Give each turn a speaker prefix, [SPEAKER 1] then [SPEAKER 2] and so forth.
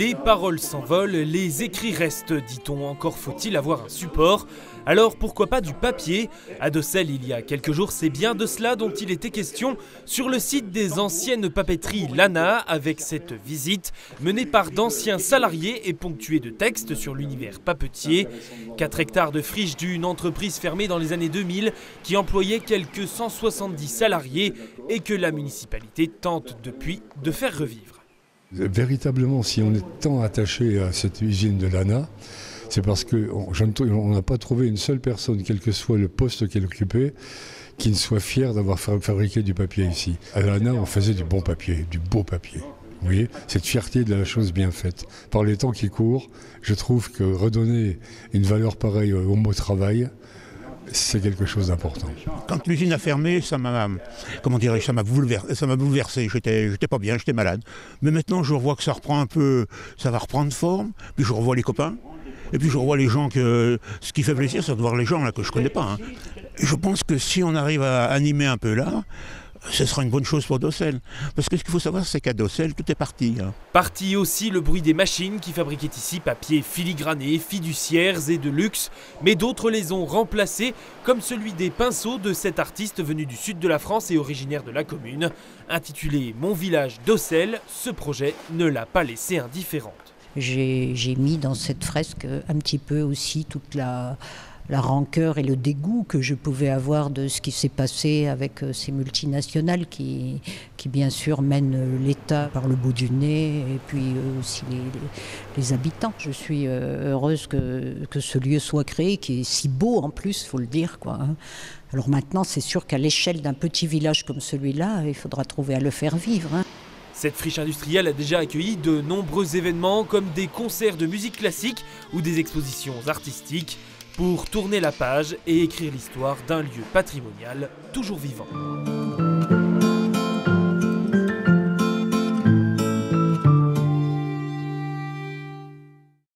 [SPEAKER 1] Les paroles s'envolent, les écrits restent, dit-on. Encore faut-il avoir un support. Alors pourquoi pas du papier? À Docelles, il y a quelques jours, c'est bien de cela dont il était question sur le site des anciennes papeteries Lana, avec cette visite menée par d'anciens salariés et ponctuée de textes sur l'univers papetier. 4 hectares de friche d'une entreprise fermée dans les années 2000 qui employait quelques 170 salariés et que la municipalité tente depuis de faire revivre.
[SPEAKER 2] Véritablement, si on est tant attaché à cette usine de Lana, c'est parce qu'on n'a pas trouvé une seule personne, quel que soit le poste qu'elle occupait, qui ne soit fière d'avoir fabriqué du papier ici. À Lana, on faisait du bon papier, du beau papier. Vous voyez, cette fierté de la chose bien faite. Par les temps qui courent, je trouve que redonner une valeur pareille au mot travail, c'est quelque chose d'important.
[SPEAKER 3] Quand l'usine a fermé, ça m'a bouleversé. J'étais pas bien, j'étais malade. Mais maintenant, je revois que ça reprend un peu, ça va reprendre forme. Puis je revois les copains. Et puis je revois les gens ce qui fait plaisir, c'est de voir les gens là que je connais pas. Et je pense que si on arrive à animer un peu là, ce sera une bonne chose pour Docelles. Parce que ce qu'il faut savoir, c'est qu'à Docelles, tout est parti.
[SPEAKER 1] Parti aussi le bruit des machines qui fabriquaient ici papier filigrané, fiduciaires et de luxe. Mais d'autres les ont remplacés, comme celui des pinceaux de cet artiste venu du sud de la France et originaire de la commune. Intitulé « Mon village Docelles », ce projet ne l'a pas laissé indifférente.
[SPEAKER 4] J'ai mis dans cette fresque un petit peu aussi toute la rancœur et le dégoût que je pouvais avoir de ce qui s'est passé avec ces multinationales qui bien sûr mènent l'État par le bout du nez et puis aussi les habitants. Je suis heureuse que ce lieu soit créé, qui est si beau en plus, il faut le dire, quoi. Alors maintenant, c'est sûr qu'à l'échelle d'un petit village comme celui-là, il faudra trouver à le faire vivre.
[SPEAKER 1] Cette friche industrielle a déjà accueilli de nombreux événements comme des concerts de musique classique ou des expositions artistiques pour tourner la page et écrire l'histoire d'un lieu patrimonial toujours vivant.